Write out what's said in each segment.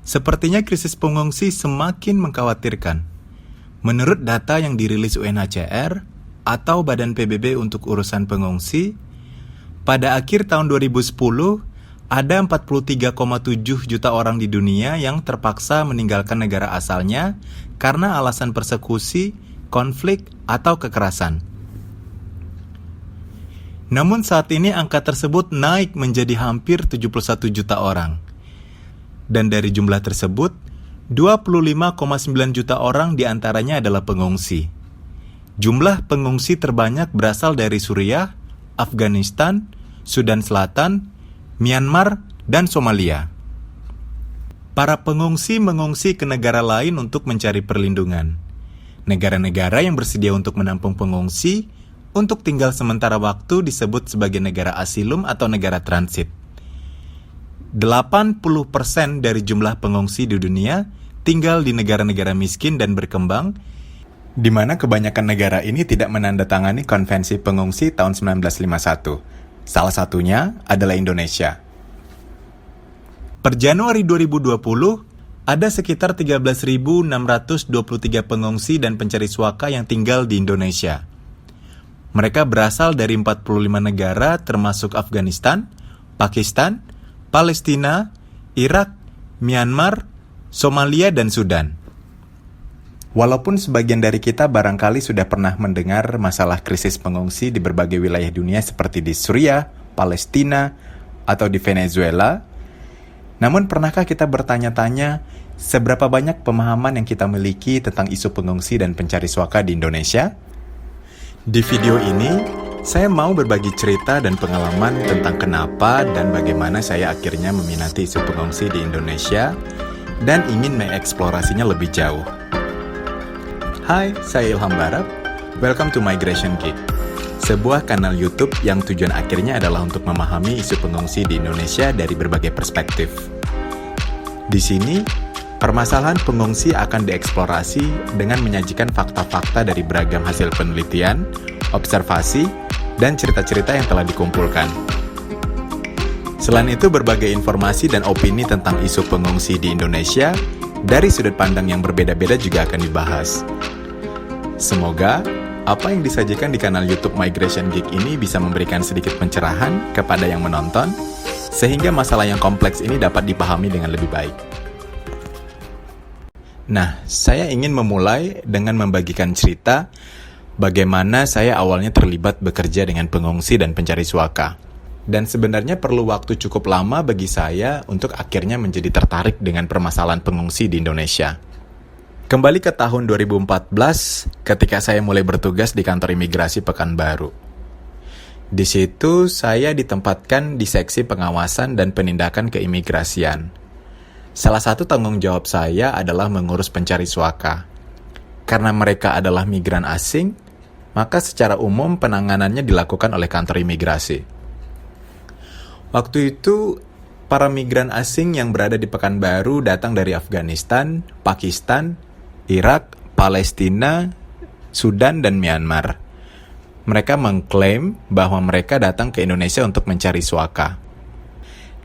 Sepertinya krisis pengungsi semakin mengkhawatirkan. Menurut data yang dirilis UNHCR atau Badan PBB untuk urusan pengungsi, pada akhir tahun 2010, ada 43,7 juta orang di dunia yang terpaksa meninggalkan negara asalnya karena alasan persekusi, konflik, atau kekerasan. Namun saat ini angka tersebut naik menjadi hampir 71 juta orang. Dan dari jumlah tersebut, 25,9 juta orang diantaranya adalah pengungsi. Jumlah pengungsi terbanyak berasal dari Suriah, Afghanistan, Sudan Selatan, Myanmar, dan Somalia. Para pengungsi mengungsi ke negara lain untuk mencari perlindungan. Negara-negara yang bersedia untuk menampung pengungsi untuk tinggal sementara waktu disebut sebagai negara asilum atau negara transit. 80% dari jumlah pengungsi di dunia tinggal di negara-negara miskin dan berkembang, di mana kebanyakan negara ini tidak menandatangani Konvensi Pengungsi tahun 1951. Salah satunya adalah Indonesia. Per Januari 2020, ada sekitar 13.623 pengungsi dan pencari suaka yang tinggal di Indonesia. Mereka berasal dari 45 negara termasuk Afghanistan, Pakistan, Palestina, Irak, Myanmar, Somalia, dan Sudan. Walaupun sebagian dari kita barangkali sudah pernah mendengar masalah krisis pengungsi di berbagai wilayah dunia seperti di Suriah, Palestina, atau di Venezuela, namun pernahkah kita bertanya-tanya seberapa banyak pemahaman yang kita miliki tentang isu pengungsi dan pencari suaka di Indonesia? Di video ini, saya mau berbagi cerita dan pengalaman tentang kenapa dan bagaimana saya akhirnya meminati isu pengungsi di Indonesia dan ingin mengeksplorasinya lebih jauh. Hai, saya Ilham Barab. Welcome to Migration Geek, sebuah kanal YouTube yang tujuan akhirnya adalah untuk memahami isu pengungsi di Indonesia dari berbagai perspektif. Di sini, permasalahan pengungsi akan dieksplorasi dengan menyajikan fakta-fakta dari beragam hasil penelitian, observasi, dan cerita-cerita yang telah dikumpulkan. Selain itu, berbagai informasi dan opini tentang isu pengungsi di Indonesia dari sudut pandang yang berbeda-beda juga akan dibahas. Semoga apa yang disajikan di kanal YouTube Migration Geek ini bisa memberikan sedikit pencerahan kepada yang menonton, sehingga masalah yang kompleks ini dapat dipahami dengan lebih baik. Nah, saya ingin memulai dengan membagikan cerita bagaimana saya awalnya terlibat bekerja dengan pengungsi dan pencari suaka. Dan sebenarnya perlu waktu cukup lama bagi saya untuk akhirnya menjadi tertarik dengan permasalahan pengungsi di Indonesia. Kembali ke tahun 2014, ketika saya mulai bertugas di kantor imigrasi Pekanbaru. Di situ saya ditempatkan di seksi pengawasan dan penindakan keimigrasian. Salah satu tanggung jawab saya adalah mengurus pencari suaka. Karena mereka adalah migran asing, maka secara umum penanganannya dilakukan oleh kantor imigrasi. Waktu itu, para migran asing yang berada di Pekanbaru datang dari Afghanistan, Pakistan, Irak, Palestina, Sudan, dan Myanmar. Mereka mengklaim bahwa mereka datang ke Indonesia untuk mencari suaka.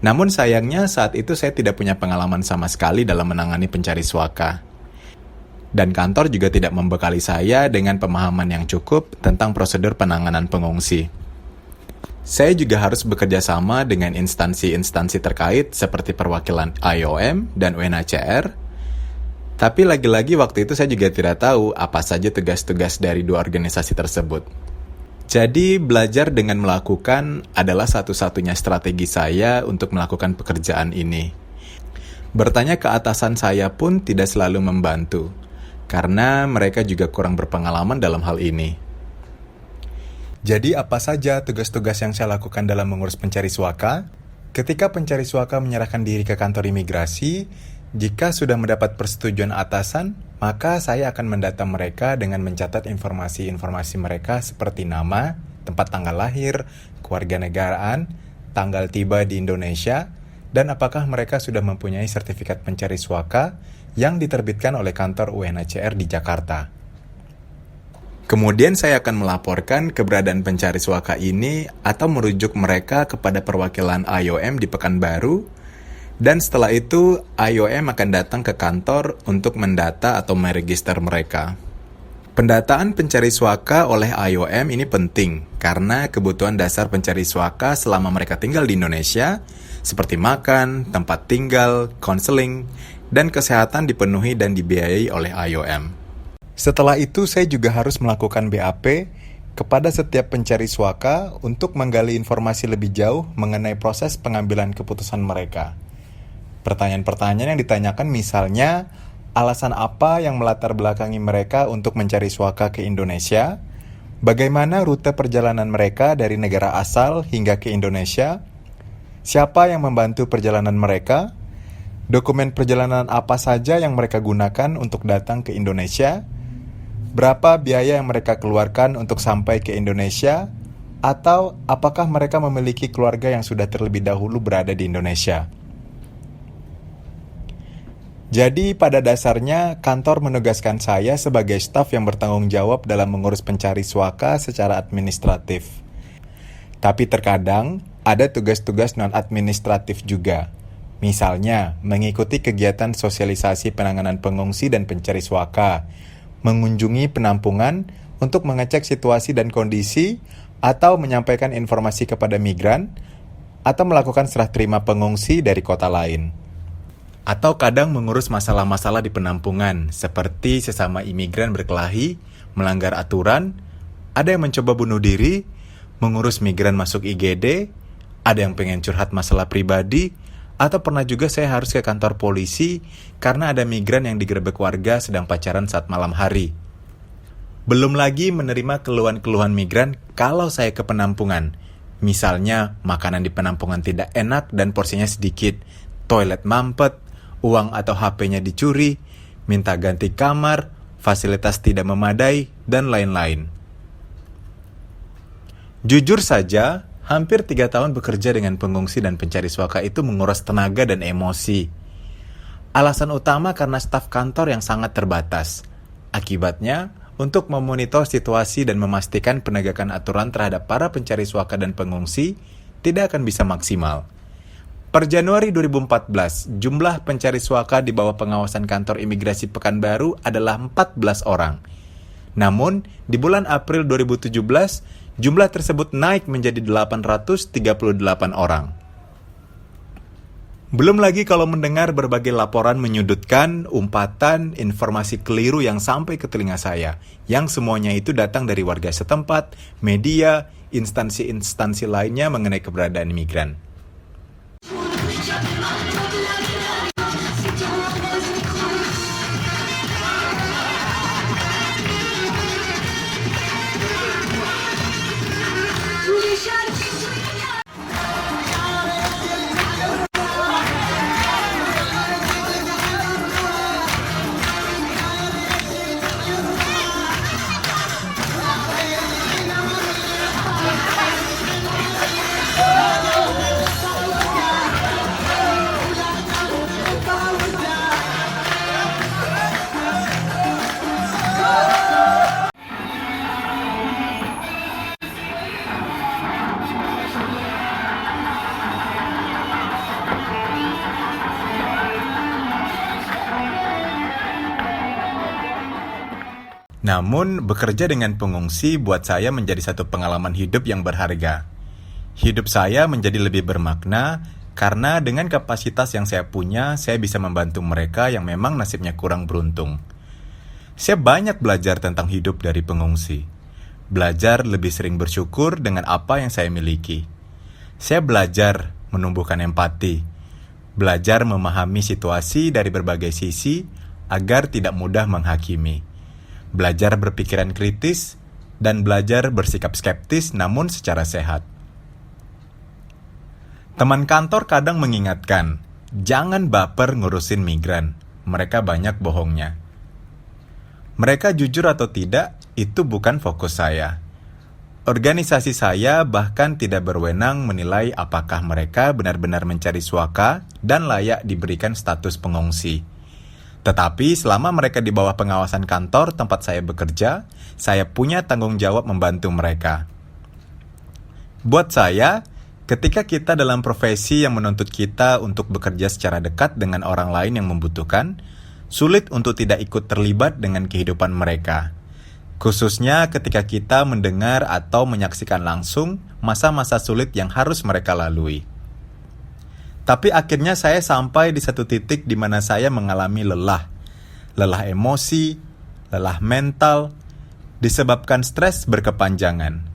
Namun sayangnya saat itu saya tidak punya pengalaman sama sekali dalam menangani pencari suaka. Dan kantor juga tidak membekali saya dengan pemahaman yang cukup tentang prosedur penanganan pengungsi. Saya juga harus bekerja sama dengan instansi-instansi terkait seperti perwakilan IOM dan UNHCR. Tapi lagi-lagi waktu itu saya juga tidak tahu apa saja tugas-tugas dari dua organisasi tersebut. Jadi belajar dengan melakukan adalah satu-satunya strategi saya untuk melakukan pekerjaan ini. Bertanya ke atasan saya pun tidak selalu membantu, karena mereka juga kurang berpengalaman dalam hal ini. Jadi apa saja tugas-tugas yang saya lakukan dalam mengurus pencari suaka? Ketika pencari suaka menyerahkan diri ke kantor imigrasi, jika sudah mendapat persetujuan atasan, maka saya akan mendata mereka dengan mencatat informasi-informasi mereka seperti nama, tempat tanggal lahir, kewarganegaraan, tanggal tiba di Indonesia, dan apakah mereka sudah mempunyai sertifikat pencari suaka yang diterbitkan oleh kantor UNHCR di Jakarta. Kemudian saya akan melaporkan keberadaan pencari suaka ini atau merujuk mereka kepada perwakilan IOM di Pekanbaru Dan setelah itu, IOM akan datang ke kantor untuk mendata atau meregister mereka. Pendataan pencari suaka oleh IOM ini penting karena kebutuhan dasar pencari suaka selama mereka tinggal di Indonesia, seperti makan, tempat tinggal, konseling, dan kesehatan dipenuhi dan dibiayai oleh IOM. Setelah itu, saya juga harus melakukan BAP kepada setiap pencari suaka untuk menggali informasi lebih jauh mengenai proses pengambilan keputusan mereka. Pertanyaan-pertanyaan yang ditanyakan misalnya, alasan apa yang melatar belakangi mereka untuk mencari suaka ke Indonesia? Bagaimana rute perjalanan mereka dari negara asal hingga ke Indonesia? Siapa yang membantu perjalanan mereka? Dokumen perjalanan apa saja yang mereka gunakan untuk datang ke Indonesia? Berapa biaya yang mereka keluarkan untuk sampai ke Indonesia? Atau apakah mereka memiliki keluarga yang sudah terlebih dahulu berada di Indonesia? Jadi pada dasarnya kantor menugaskan saya sebagai staf yang bertanggung jawab dalam mengurus pencari suaka secara administratif. Tapi terkadang ada tugas-tugas non-administratif juga. Misalnya, mengikuti kegiatan sosialisasi penanganan pengungsi dan pencari suaka, mengunjungi penampungan untuk mengecek situasi dan kondisi, atau menyampaikan informasi kepada migran, atau melakukan serah terima pengungsi dari kota lain. Atau kadang mengurus masalah-masalah di penampungan, seperti sesama imigran berkelahi, melanggar aturan, ada yang mencoba bunuh diri, mengurus migran masuk IGD, ada yang pengen curhat masalah pribadi, atau pernah juga saya harus ke kantor polisi karena ada migran yang digerebek warga sedang pacaran saat malam hari. Belum lagi menerima keluhan-keluhan migran kalau saya ke penampungan. Misalnya, makanan di penampungan tidak enak dan porsinya sedikit, toilet mampet, uang atau HP-nya dicuri, minta ganti kamar, fasilitas tidak memadai, dan lain-lain. Jujur saja, hampir 3 tahun bekerja dengan pengungsi dan pencari suaka itu menguras tenaga dan emosi. Alasan utama karena staf kantor yang sangat terbatas. Akibatnya, untuk memonitor situasi dan memastikan penegakan aturan terhadap para pencari suaka dan pengungsi tidak akan bisa maksimal. Per Januari 2014, jumlah pencari suaka di bawah pengawasan kantor imigrasi Pekanbaru adalah 14 orang. Namun, di bulan April 2017, jumlah tersebut naik menjadi 838 orang. Belum lagi kalau mendengar berbagai laporan menyudutkan, umpatan, informasi keliru yang sampai ke telinga saya, yang semuanya itu datang dari warga setempat, media, instansi-instansi lainnya mengenai keberadaan imigran. Namun, bekerja dengan pengungsi buat saya menjadi satu pengalaman hidup yang berharga. Hidup saya menjadi lebih bermakna karena dengan kapasitas yang saya punya, saya bisa membantu mereka yang memang nasibnya kurang beruntung. Saya banyak belajar tentang hidup dari pengungsi. Belajar lebih sering bersyukur dengan apa yang saya miliki. Saya belajar menumbuhkan empati. Belajar memahami situasi dari berbagai sisi agar tidak mudah menghakimi. Belajar berpikiran kritis, dan belajar bersikap skeptis namun secara sehat. Teman kantor kadang mengingatkan, jangan baper ngurusin migran, mereka banyak bohongnya. Mereka jujur atau tidak, itu bukan fokus saya. Organisasi saya bahkan tidak berwenang menilai apakah mereka benar-benar mencari suaka dan layak diberikan status pengungsi. Tetapi selama mereka di bawah pengawasan kantor tempat saya bekerja, saya punya tanggung jawab membantu mereka. Buat saya, Ketika kita dalam profesi yang menuntut kita untuk bekerja secara dekat dengan orang lain yang membutuhkan, sulit untuk tidak ikut terlibat dengan kehidupan mereka. Khususnya ketika kita mendengar atau menyaksikan langsung masa-masa sulit yang harus mereka lalui. Tapi akhirnya saya sampai di satu titik di mana saya mengalami lelah. Lelah emosi, lelah mental, disebabkan stres berkepanjangan.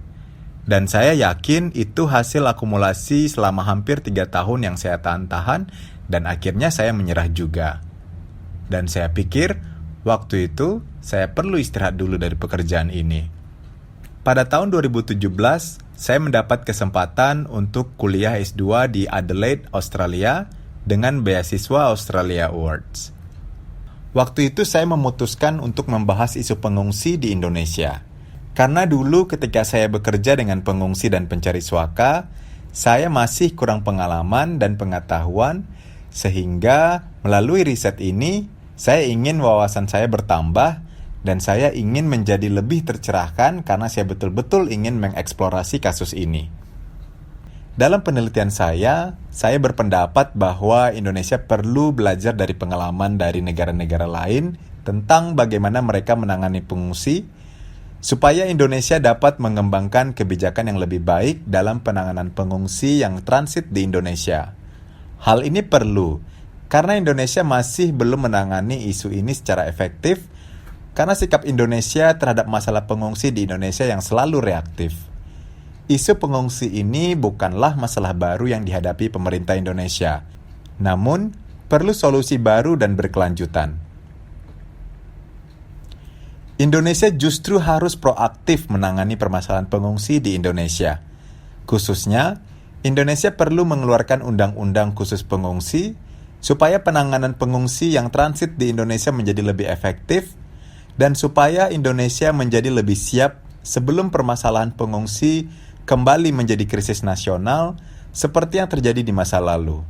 Dan saya yakin itu hasil akumulasi selama hampir 3 tahun yang saya tahan-tahan dan akhirnya saya menyerah juga. Dan saya pikir waktu itu saya perlu istirahat dulu dari pekerjaan ini. Pada tahun 2017, saya mendapat kesempatan untuk kuliah S2 di Adelaide, Australia dengan beasiswa Australia Awards. Waktu itu saya memutuskan untuk membahas isu pengungsi di Indonesia. Karena dulu ketika saya bekerja dengan pengungsi dan pencari suaka, saya masih kurang pengalaman dan pengetahuan, sehingga melalui riset ini, saya ingin wawasan saya bertambah, dan saya ingin menjadi lebih tercerahkan karena saya betul-betul ingin mengeksplorasi kasus ini. Dalam penelitian saya berpendapat bahwa Indonesia perlu belajar dari pengalaman dari negara-negara lain tentang bagaimana mereka menangani pengungsi, supaya Indonesia dapat mengembangkan kebijakan yang lebih baik dalam penanganan pengungsi yang transit di Indonesia. Hal ini perlu, karena Indonesia masih belum menangani isu ini secara efektif, karena sikap Indonesia terhadap masalah pengungsi di Indonesia yang selalu reaktif. Isu pengungsi ini bukanlah masalah baru yang dihadapi pemerintah Indonesia, namun perlu solusi baru dan berkelanjutan. Indonesia justru harus proaktif menangani permasalahan pengungsi di Indonesia. Khususnya, Indonesia perlu mengeluarkan undang-undang khusus pengungsi supaya penanganan pengungsi yang transit di Indonesia menjadi lebih efektif dan supaya Indonesia menjadi lebih siap sebelum permasalahan pengungsi kembali menjadi krisis nasional seperti yang terjadi di masa lalu.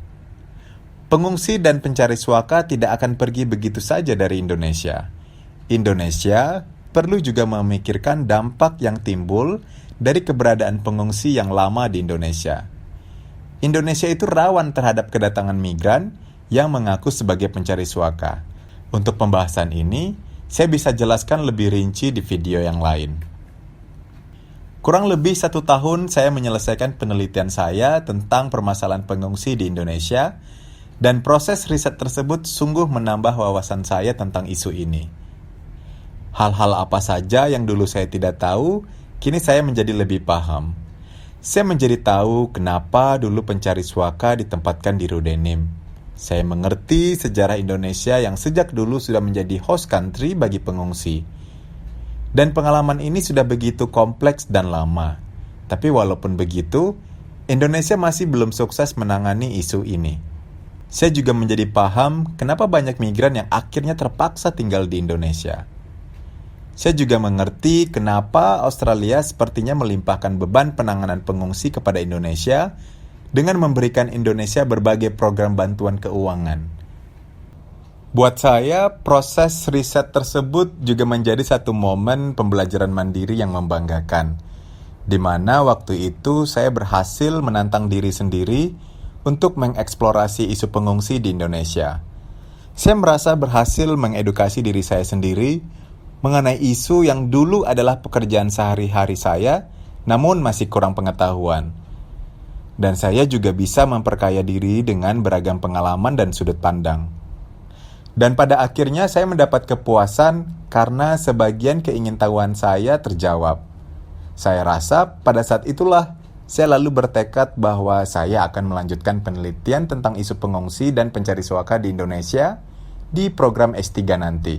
Pengungsi dan pencari suaka tidak akan pergi begitu saja dari Indonesia. Indonesia perlu juga memikirkan dampak yang timbul dari keberadaan pengungsi yang lama di Indonesia. Indonesia itu rawan terhadap kedatangan migran yang mengaku sebagai pencari suaka. Untuk pembahasan ini, saya bisa jelaskan lebih rinci di video yang lain. Kurang lebih 1 tahun saya menyelesaikan penelitian saya tentang permasalahan pengungsi di Indonesia, dan proses riset tersebut sungguh menambah wawasan saya tentang isu ini. Hal-hal apa saja yang dulu saya tidak tahu, kini saya menjadi lebih paham. Saya menjadi tahu kenapa dulu pencari suaka ditempatkan di Rudenim. Saya mengerti sejarah Indonesia yang sejak dulu sudah menjadi host country bagi pengungsi. Dan pengalaman ini sudah begitu kompleks dan lama. Tapi walaupun begitu, Indonesia masih belum sukses menangani isu ini. Saya juga menjadi paham kenapa banyak migran yang akhirnya terpaksa tinggal di Indonesia. Saya juga mengerti kenapa Australia sepertinya melimpahkan beban penanganan pengungsi kepada Indonesia dengan memberikan Indonesia berbagai program bantuan keuangan. Buat saya, proses riset tersebut juga menjadi satu momen pembelajaran mandiri yang membanggakan, di mana waktu itu saya berhasil menantang diri sendiri untuk mengeksplorasi isu pengungsi di Indonesia. Saya merasa berhasil mengedukasi diri saya sendiri mengenai isu yang dulu adalah pekerjaan sehari-hari saya, namun masih kurang pengetahuan. Dan saya juga bisa memperkaya diri dengan beragam pengalaman dan sudut pandang. Dan pada akhirnya saya mendapat kepuasan karena sebagian keingintahuan saya terjawab. Saya rasa pada saat itulah saya lalu bertekad bahwa saya akan melanjutkan penelitian tentang isu pengungsi dan pencari suaka di Indonesia di program S3 nanti.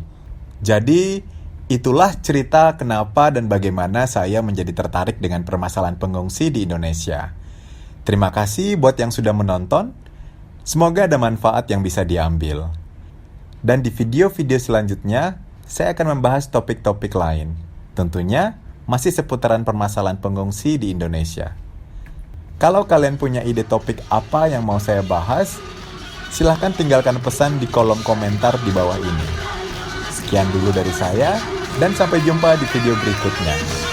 Jadi, itulah cerita kenapa dan bagaimana saya menjadi tertarik dengan permasalahan pengungsi di Indonesia. Terima kasih buat yang sudah menonton. Semoga ada manfaat yang bisa diambil. Dan di video-video selanjutnya, saya akan membahas topik-topik lain. Tentunya, masih seputaran permasalahan pengungsi di Indonesia. Kalau kalian punya ide topik apa yang mau saya bahas, silahkan tinggalkan pesan di kolom komentar di bawah ini. Sekian dulu dari saya, dan sampai jumpa di video berikutnya.